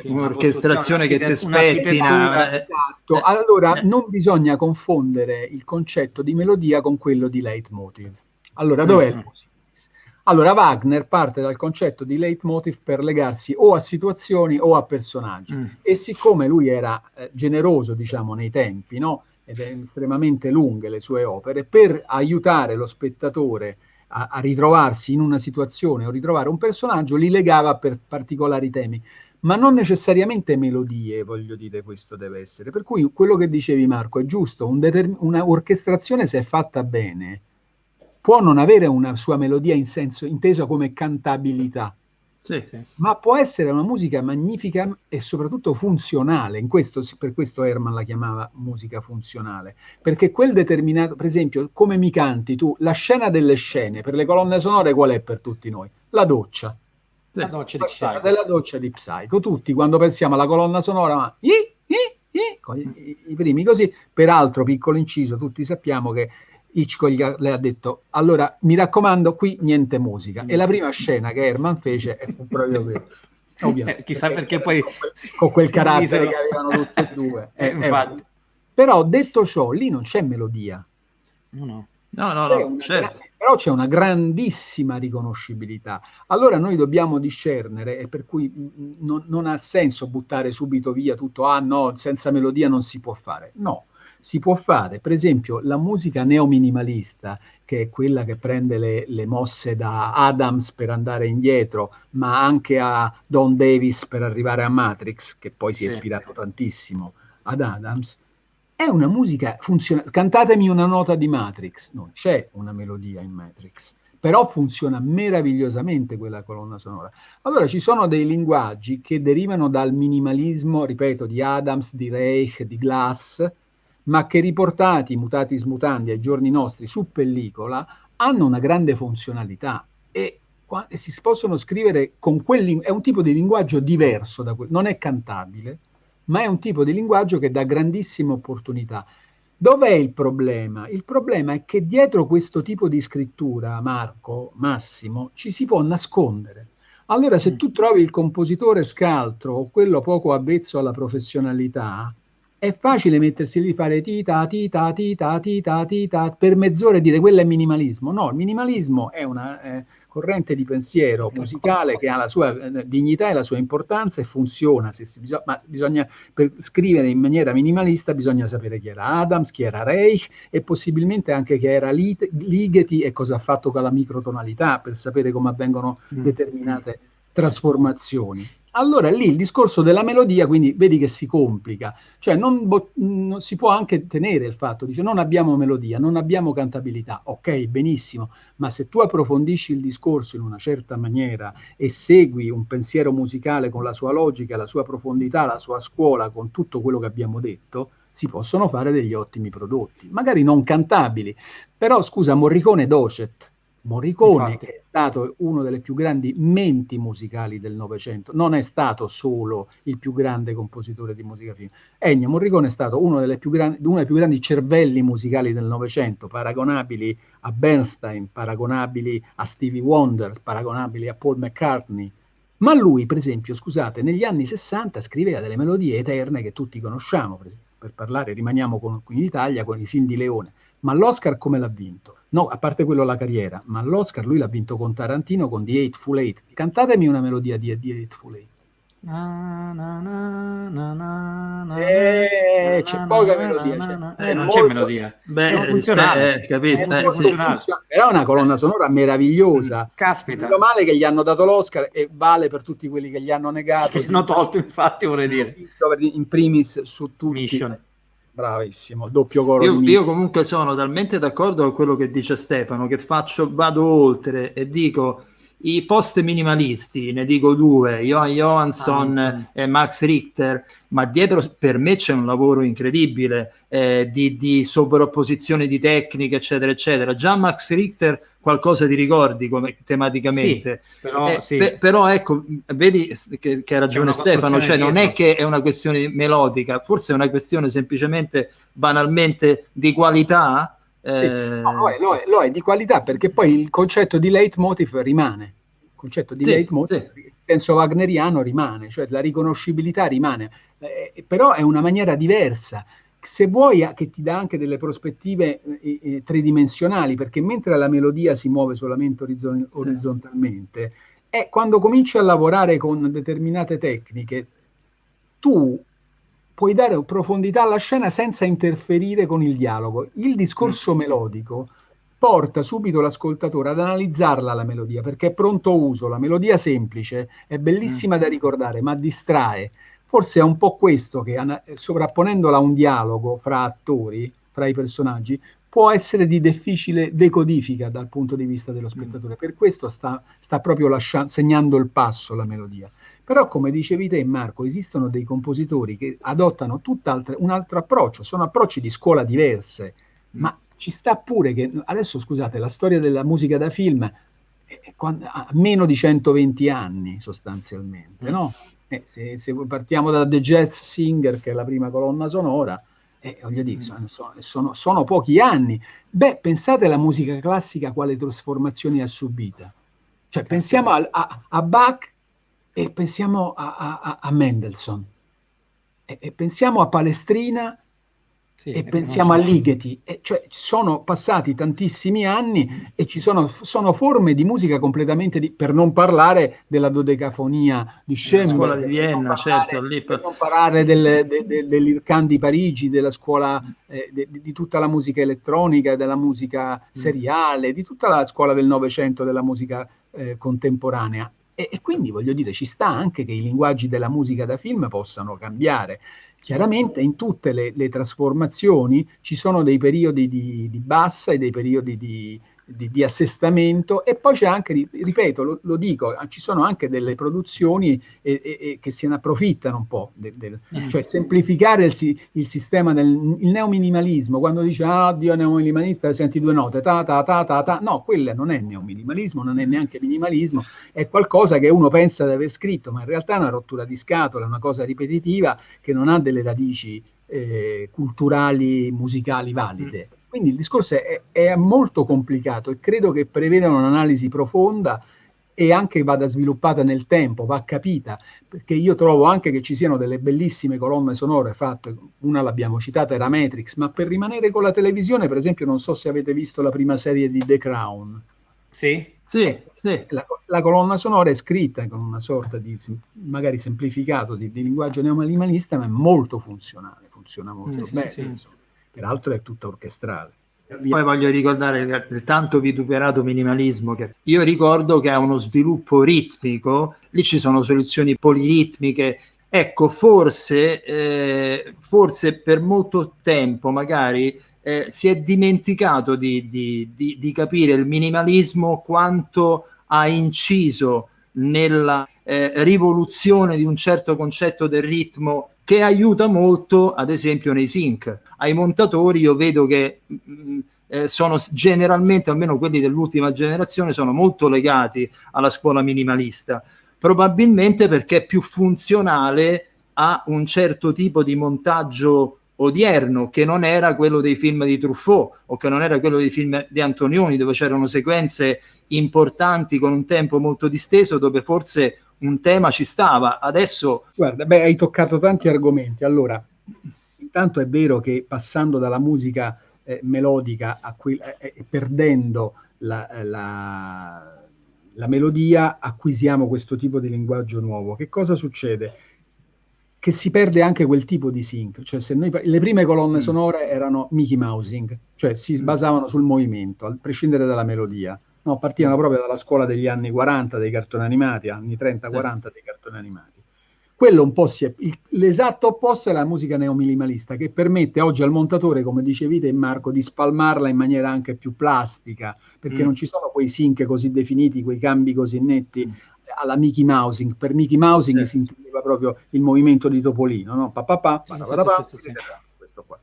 un'orchestrazione che ti spettina. Esatto. Allora, non bisogna confondere il concetto di melodia con quello di leitmotiv. Allora, dov'è il musicis? Allora, Wagner parte dal concetto di leitmotiv per legarsi o a situazioni o a personaggi. E siccome lui era generoso, diciamo, nei tempi, no? Ed è estremamente lunghe le sue opere, per aiutare lo spettatore a ritrovarsi in una situazione o ritrovare un personaggio, li legava per particolari temi. ma non necessariamente melodie, voglio dire, questo deve essere. Per cui quello che dicevi Marco è giusto, una orchestrazione se è fatta bene può non avere una sua melodia in senso intesa come cantabilità, Sì. ma può essere una musica magnifica e soprattutto funzionale. Per questo Herman la chiamava musica funzionale, perché quel determinato, per esempio, come mi canti tu, la scena delle scene per le colonne sonore qual è per tutti noi? La doccia. La doccia di La scena Psycho. della doccia di Psycho. Tutti quando pensiamo alla colonna sonora, ma con i primi così, peraltro, piccolo inciso, tutti sappiamo che Hitchcock le ha detto, allora mi raccomando, qui niente musica. E la prima scena che Herman fece fu proprio quella. Ovviamente, Chissà perché poi con quel si carattere divisero. che avevano tutti e due. Infatti. Però detto ciò, lì non c'è melodia. No. Certo. Però c'è una grandissima riconoscibilità. Allora noi dobbiamo discernere, e per cui non ha senso buttare subito via tutto, ah no, senza melodia non si può fare. No, si può fare. Per esempio, la musica neominimalista, che è quella che prende le mosse da Adams per andare indietro, ma anche a Don Davis per arrivare a Matrix, che poi si è Sì. ispirato tantissimo ad Adams, è una musica funzionale. Cantatemi una nota di Matrix, non c'è una melodia in Matrix, però funziona meravigliosamente quella colonna sonora. Allora ci sono dei linguaggi che derivano dal minimalismo, ripeto, di Adams, di Reich, di Glass, ma che riportati, mutatis mutandi, ai giorni nostri su pellicola, hanno una grande funzionalità e si possono scrivere con è un tipo di linguaggio diverso da non è cantabile, ma è un tipo di linguaggio che dà grandissime opportunità. Dov'è il problema? Il problema è che dietro questo tipo di scrittura, Marco, Massimo, ci si può nascondere. Allora, se tu trovi il compositore scaltro o quello poco avvezzo alla professionalità, è facile mettersi lì a fare tita, tita, tita, tita, tita, per mezz'ora e dire quello è minimalismo. No, il minimalismo è una corrente di pensiero musicale che ha la sua dignità e la sua importanza e funziona. Ma bisogna, per scrivere in maniera minimalista, bisogna sapere chi era Adams, chi era Reich e possibilmente anche chi era Ligeti e cosa ha fatto con la microtonalità per sapere come avvengono determinate trasformazioni. Allora lì il discorso della melodia, quindi vedi che si complica, cioè non si può anche tenere il fatto, dice non abbiamo melodia, non abbiamo cantabilità, ok, benissimo, ma se tu approfondisci il discorso in una certa maniera e segui un pensiero musicale con la sua logica, la sua profondità, la sua scuola, con tutto quello che abbiamo detto, si possono fare degli ottimi prodotti, magari non cantabili, però scusa, Morricone docet. Morricone Infatti. è stato uno delle più grandi menti musicali del Novecento, non è stato solo il più grande compositore di musica film. Ennio Morricone è stato uno dei più grandi cervelli musicali del Novecento, paragonabili a Bernstein, paragonabili a Stevie Wonder, paragonabili a Paul McCartney. Ma lui, per esempio, scusate, negli anni 60 scriveva delle melodie eterne che tutti conosciamo, per parlare, rimaniamo qui in Italia con i film di Leone. Ma l'Oscar come l'ha vinto? No, a parte quello la carriera, ma l'Oscar lui l'ha vinto con Tarantino con The Eightful Eight. Cantatemi una melodia di The Eightful Eight. C'è poca melodia, non c'è melodia. Beh, È funzionale. capito? Però è una colonna sonora meravigliosa. Caspita. Meno male che gli hanno dato l'Oscar e vale per tutti quelli che gli hanno negato. Che hanno tolto, infatti, vorrei dire. In primis su tutti. Mission. Bravissimo, doppio coro di Io comunque sono talmente d'accordo con quello che dice Stefano che vado oltre e dico i post minimalisti, ne dico due, Johan Johansson e Max Richter, ma dietro per me c'è un lavoro incredibile di sovrapposizione di tecniche eccetera eccetera. Già Max Richter qualcosa ti ricordi come tematicamente, però ecco, vedi che ha ragione Stefano, cioè non è che è una questione melodica, forse è una questione semplicemente banalmente di qualità. No, lo è di qualità perché poi il concetto di leitmotiv rimane, il concetto di leitmotiv in senso wagneriano rimane, cioè la riconoscibilità rimane, però è una maniera diversa, se vuoi che ti dà anche delle prospettive tridimensionali, perché mentre la melodia si muove solamente orizzontalmente, quando cominci a lavorare con determinate tecniche, tu puoi dare profondità alla scena senza interferire con il dialogo. Il discorso melodico porta subito l'ascoltatore ad analizzarla la melodia, perché è pronto uso, la melodia semplice è bellissima da ricordare, ma distrae. Forse è un po' questo che, sovrapponendola a un dialogo fra attori, fra i personaggi, può essere di difficile decodifica dal punto di vista dello spettatore. Per questo sta proprio segnando il passo la melodia. Però, come dicevi te, Marco, esistono dei compositori che adottano un altro approccio, sono approcci di scuola diverse, ma ci sta pure che, adesso scusate, la storia della musica da film ha meno di 120 anni sostanzialmente, no? Se partiamo da The Jazz Singer, che è la prima colonna sonora, voglio dire, sono pochi anni. Beh, pensate alla musica classica quale trasformazioni ha subita. Cioè, pensiamo a Bach e pensiamo a Mendelssohn e pensiamo a Palestrina e pensiamo a Ligeti. Cioè, sono passati tantissimi anni e sono forme di musica completamente per non parlare della dodecafonia di Schoenberg, scuola di Vienna, certo, per non parlare dell'Irkan di Parigi, della scuola di tutta la musica elettronica, della musica seriale, di tutta la scuola del Novecento della musica contemporanea. E quindi voglio dire, ci sta anche che i linguaggi della musica da film possano cambiare. Chiaramente in tutte le trasformazioni ci sono dei periodi di bassa e dei periodi di assestamento, e poi c'è anche, ripeto, lo dico, ci sono anche delle produzioni che se ne approfittano un po', cioè semplificare il sistema il neominimalismo, quando dice Dio è neominimalista, senti due note, ta ta ta ta ta, no, quello non è neominimalismo, non è neanche minimalismo, è qualcosa che uno pensa di aver scritto, ma in realtà è una rottura di scatola, è una cosa ripetitiva che non ha delle radici culturali, musicali valide. Quindi il discorso è molto complicato e credo che preveda un'analisi profonda e anche vada sviluppata nel tempo, va capita, perché io trovo anche che ci siano delle bellissime colonne sonore fatte, una l'abbiamo citata, era Matrix, ma per rimanere con la televisione, per esempio, non so se avete visto la prima serie di The Crown. Sì. La colonna sonora è scritta con una sorta di, magari semplificato, di linguaggio neominimalista, ma è molto funzionale, funziona molto bene. Sì. Peraltro è tutta orchestrale. Poi voglio ricordare il tanto vituperato minimalismo, che io ricordo che ha uno sviluppo ritmico, lì ci sono soluzioni poliritmiche. Ecco, forse per molto tempo magari si è dimenticato di capire il minimalismo quanto ha inciso nella rivoluzione di un certo concetto del ritmo, che aiuta molto, ad esempio, nei sync. Ai montatori io vedo che sono generalmente, almeno quelli dell'ultima generazione, sono molto legati alla scuola minimalista, probabilmente perché è più funzionale a un certo tipo di montaggio odierno, che non era quello dei film di Truffaut o che non era quello dei film di Antonioni, dove c'erano sequenze importanti con un tempo molto disteso, dove forse un tema ci stava. Adesso guarda, hai toccato tanti argomenti. Allora, intanto è vero che passando dalla musica melodica perdendo la melodia, acquisiamo questo tipo di linguaggio nuovo. Che cosa succede? Che si perde anche quel tipo di sync, cioè se le prime colonne sonore erano Mickey Mousing, cioè si basavano sul movimento, a prescindere dalla melodia. No, partivano proprio dalla scuola degli anni 40 dei cartoni animati, anni 30-40 dei cartoni animati. Quello un po' l'esatto opposto è la musica neominimalista, che permette oggi al montatore, come dicevi te Marco, di spalmarla in maniera anche più plastica, perché non ci sono quei sync così definiti, quei cambi così netti alla Mickey Mousing. Per Mickey Mousing si intendeva proprio il movimento di Topolino, no? Questo qua.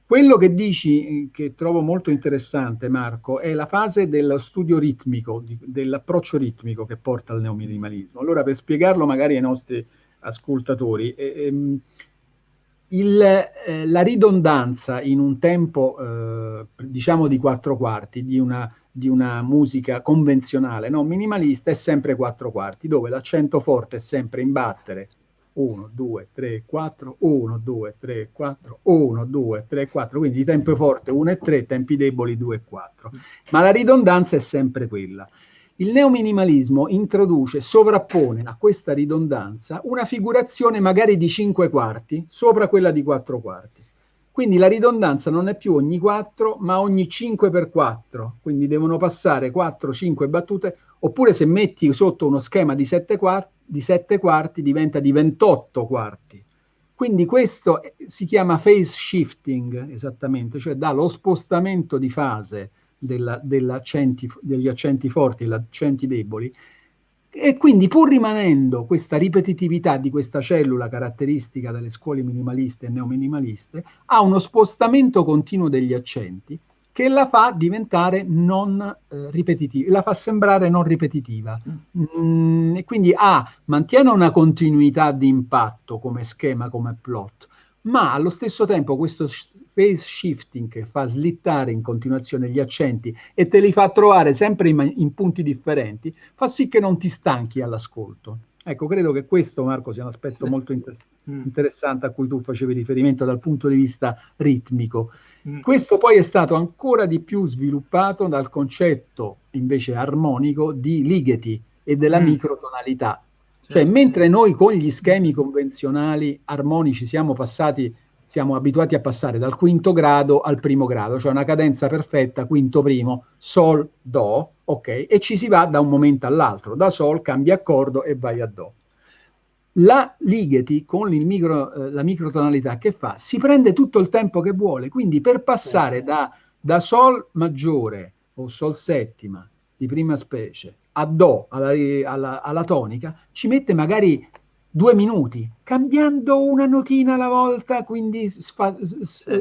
Quello che dici, che trovo molto interessante, Marco, è la fase dello studio ritmico, dell'approccio ritmico che porta al neominimalismo. Allora, per spiegarlo magari ai nostri ascoltatori, la ridondanza in un tempo, diciamo di quattro quarti, di una musica convenzionale, no? Minimalista, è sempre quattro quarti, dove l'accento forte è sempre in battere. 1, 2, 3, 4, 1, 2, 3, 4, 1, 2, 3, 4, quindi di tempo forte 1 e 3, tempi deboli 2 e 4, ma la ridondanza è sempre quella. Il neominimalismo sovrappone a questa ridondanza una figurazione magari di 5 quarti sopra quella di 4 quarti. Quindi la ridondanza non è più ogni 4, ma ogni 5x4. Quindi devono passare 4-5 battute, oppure se metti sotto uno schema di 7 quarti diventa di 28 quarti. Quindi questo si chiama phase shifting, esattamente, cioè dà lo spostamento di fase degli accenti forti e degli accenti deboli, e quindi pur rimanendo questa ripetitività di questa cellula caratteristica delle scuole minimaliste e neominimaliste, ha uno spostamento continuo degli accenti che la fa diventare non ripetitiva, la fa sembrare non ripetitiva. E quindi mantiene una continuità di impatto come schema, come plot, ma allo stesso tempo questo phase shifting che fa slittare in continuazione gli accenti e te li fa trovare sempre in punti differenti, fa sì che non ti stanchi all'ascolto. Ecco, credo che questo, Marco, sia un aspetto molto interessante a cui tu facevi riferimento dal punto di vista ritmico. Questo poi è stato ancora di più sviluppato dal concetto invece armonico di Ligeti e della microtonalità. Cioè, mentre noi con gli schemi convenzionali armonici siamo abituati a passare dal quinto grado al primo grado, cioè una cadenza perfetta, quinto primo, sol, do, ok? E ci si va da un momento all'altro, da sol cambi accordo e vai a do. La Ligeti con la microtonalità che fa? Si prende tutto il tempo che vuole, quindi per passare da sol maggiore o sol settima di prima specie a do, alla tonica, ci mette magari 2 minuti, cambiando una notina alla volta, quindi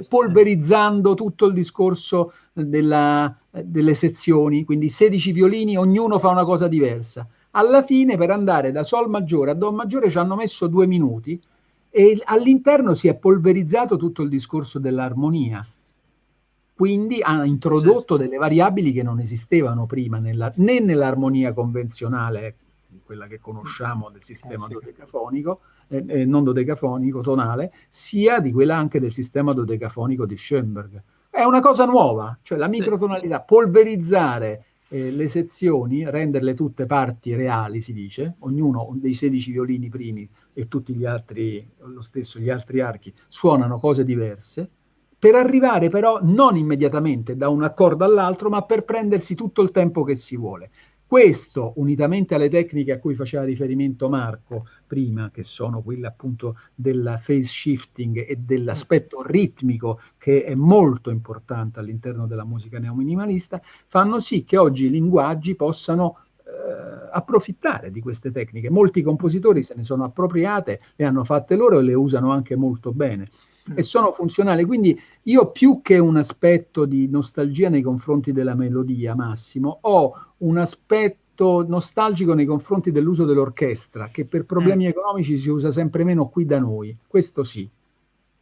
polverizzando tutto il discorso delle sezioni, quindi 16 violini, ognuno fa una cosa diversa. Alla fine, per andare da sol maggiore a do maggiore ci hanno messo 2 minuti e all'interno si è polverizzato tutto il discorso dell'armonia. Quindi ha introdotto delle variabili che non esistevano prima né nell'armonia convenzionale, quella che conosciamo del sistema dodecafonico, non dodecafonico, tonale, sia di quella anche del sistema dodecafonico di Schoenberg. È una cosa nuova, cioè la microtonalità, polverizzare le sezioni, renderle tutte parti reali, si dice, ognuno dei 16 violini primi e tutti gli altri, lo stesso, gli altri archi, suonano cose diverse, per arrivare però non immediatamente da un accordo all'altro, ma per prendersi tutto il tempo che si vuole. Questo, unitamente alle tecniche a cui faceva riferimento Marco prima, che sono quelle appunto del phase shifting e dell'aspetto ritmico, che è molto importante all'interno della musica neominimalista, fanno sì che oggi i linguaggi possano approfittare di queste tecniche. Molti compositori se ne sono appropriate, le hanno fatte loro e le usano anche molto bene. E sono funzionali, quindi io più che un aspetto di nostalgia nei confronti della melodia, Massimo, ho un aspetto nostalgico nei confronti dell'uso dell'orchestra, che per problemi economici si usa sempre meno qui da noi, questo sì.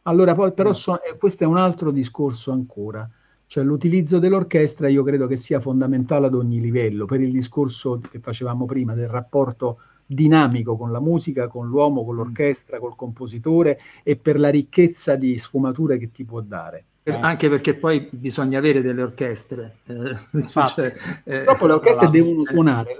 Allora poi però questo è un altro discorso ancora, cioè l'utilizzo dell'orchestra io credo che sia fondamentale ad ogni livello, per il discorso che facevamo prima del rapporto dinamico con la musica, con l'uomo, con l'orchestra, col compositore e per la ricchezza di sfumature che ti può dare. Anche perché poi bisogna avere delle orchestre. Purtroppo le orchestre devono suonare.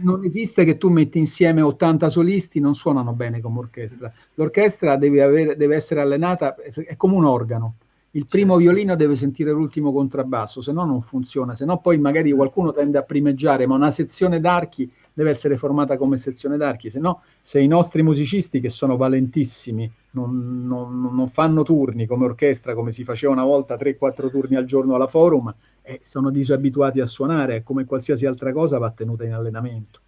Non esiste che tu metti insieme 80 solisti, non suonano bene come orchestra. L'orchestra deve essere allenata, è come un organo. Il primo violino deve sentire l'ultimo contrabbasso, se no non funziona, se no poi magari qualcuno tende a primeggiare, ma una sezione d'archi deve essere formata come sezione d'archi, se no, se i nostri musicisti, che sono valentissimi, non fanno turni come orchestra, come si faceva una volta, 3-4 turni al giorno alla Forum, sono disabituati a suonare, come qualsiasi altra cosa va tenuta in allenamento.